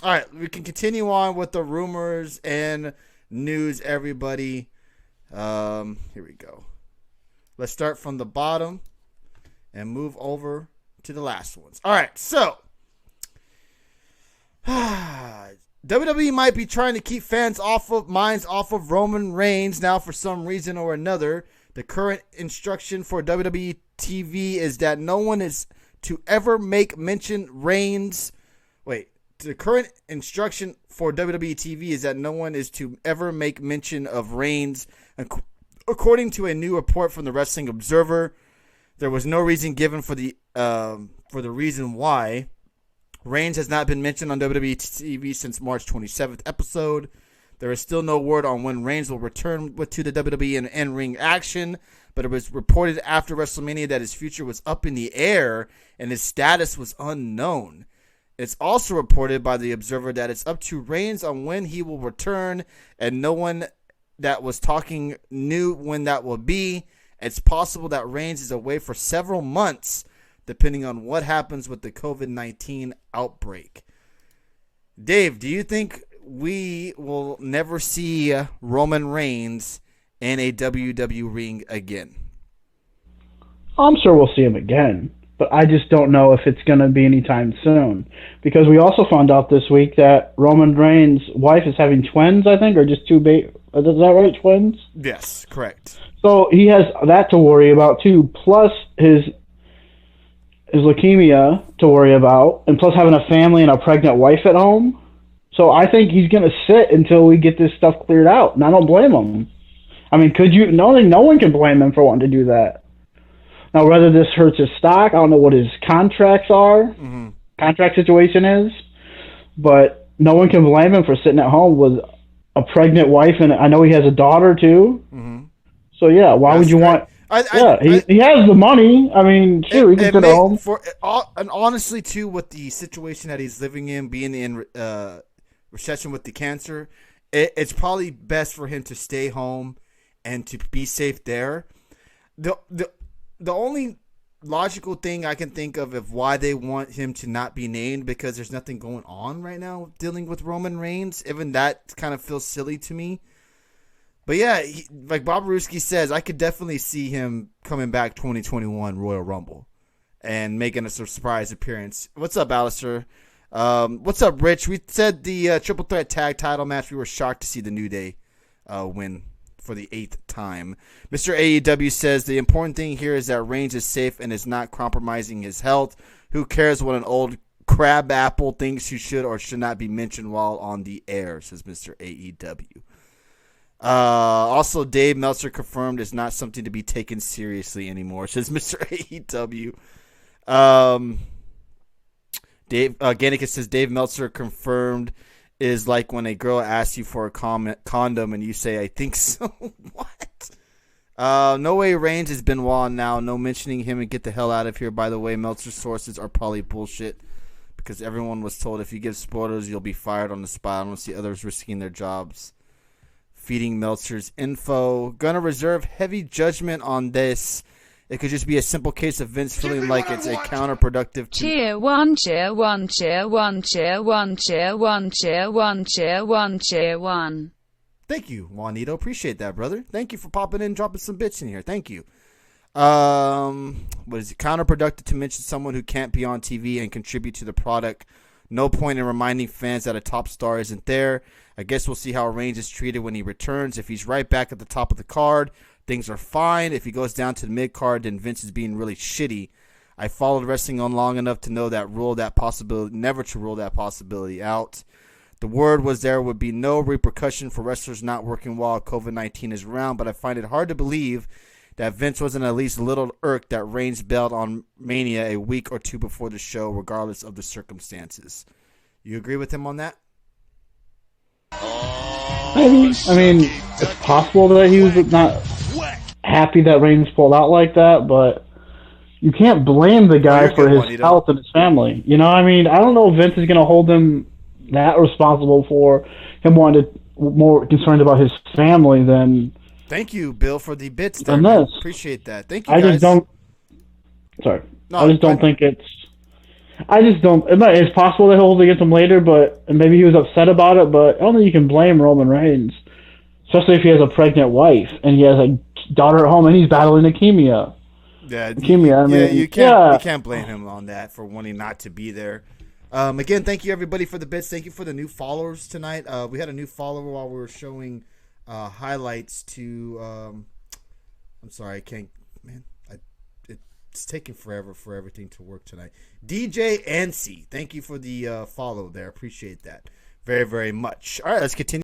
All right, we can continue on with the rumors and news, everybody. Here we go. Let's start from the bottom and move over to the last ones. All right, so WWE might be trying to keep fans' minds off of Roman Reigns now for some reason or another. The current instruction for WWE TV is that no one is to ever make mention Reigns. The current instruction for WWE TV is that no one is to ever make mention of Reigns. According to a new report from the Wrestling Observer, there was no reason given for the reason why. Reigns has not been mentioned on WWE TV since March 27th episode. There is still no word on when Reigns will return to the WWE in in-ring action, but it was reported after WrestleMania that his future was up in the air and his status was unknown. It's also reported by the Observer that it's up to Reigns on when he will return, and no one that was talking knew when that will be. It's possible that Reigns is away for several months, depending on what happens with the COVID-19 outbreak. Dave, do you think we will never see Roman Reigns in a WWE ring again? I'm sure we'll see him again, but I just don't know if it's going to be anytime soon. Because we also found out this week that Roman Reigns' wife is having twins, I think, or just two babies. Is that right, twins? Yes, correct. So he has that to worry about too, plus his leukemia to worry about, and plus having a family and a pregnant wife at home. So I think he's going to sit until we get this stuff cleared out, and I don't blame him. I mean, no one can blame him for wanting to do that. Now, whether this hurts his stock, I don't know what his contract situation is, but no one can blame him for sitting at home with a pregnant wife, and I know he has a daughter too. Mm-hmm. So yeah, why would you want? He has the money. I mean, sure, he can sit at home. And honestly, too, with the situation that he's living in, being in recession with the cancer, it's probably best for him to stay home and to be safe there. The only logical thing I can think of why they want him to not be named, because there's nothing going on right now dealing with Roman Reigns. Even that kind of feels silly to me. But yeah, like Bob Ruski says, I could definitely see him coming back 2021 Royal Rumble and making a surprise appearance. What's up, Alistair? What's up, Rich? We said the Triple Threat Tag Title match. We were shocked to see the New Day win for the 8th time. Mr. AEW says the important thing here is that Reigns is safe and is not compromising his health. Who cares what an old crab apple thinks he should or should not be mentioned while on the air, says Mr. AEW. Also, Dave Meltzer confirmed it's not something to be taken seriously anymore, says Mr. AEW. Dave Gannicus says Dave Meltzer confirmed is like when a girl asks you for a condom and you say, I think so. What? No way Reigns has been won now. No mentioning him and get the hell out of here. By the way, Meltzer's sources are probably bullshit because everyone was told if you give spoilers, you'll be fired on the spot. I don't see others risking their jobs. Feeding Meltzer's info. Gonna reserve heavy judgment on this. It could just be a simple case of Vince feeling like it's a counterproductive. Cheer one, cheer one, cheer one, cheer one, cheer one, cheer one, cheer one, cheer one. Thank you, Juanito. Appreciate that, brother. Thank you for popping in and dropping some bits in here. Thank you. What is it? Counterproductive to mention someone who can't be on TV and contribute to the product. No point in reminding fans that a top star isn't there. I guess we'll see how Reigns is treated when he returns. If he's right back at the top of the card, things are fine. If he goes down to the mid-card, then Vince is being really shitty. I followed wrestling on long enough to know that never to rule that possibility out. The word was there would be no repercussion for wrestlers not working while COVID-19 is around, but I find it hard to believe that Vince wasn't at least a little irked that Reigns bailed on Mania a week or two before the show, regardless of the circumstances. You agree with him on that? Maybe. I mean, it's possible that he was not happy that Reigns pulled out like that, but you can't blame the guy for his health and his family. You know, I mean, I don't know if Vince is going to hold him that responsible for him wanting to more concerned about his family than. Thank you, Bill, for the bits there. This. Appreciate that. Thank you, I guys. just don't. Sorry. No, I just don't think it's. I just don't. It's possible that he'll hold against him later, but and maybe he was upset about it. But I don't think you can blame Roman Reigns, especially if he has a pregnant wife and he has a daughter at home and he's battling leukemia. Yeah, Leukemia. I mean, you can't blame him on that for wanting not to be there. Again, thank you everybody for the bits. Thank you for the new followers tonight. We had a new follower while we were showing highlights to. I'm sorry, I can't. Man, it's taking forever for everything to work tonight. DJ Ansi, thank you for the follow there. Appreciate that very, very much. All right, let's continue.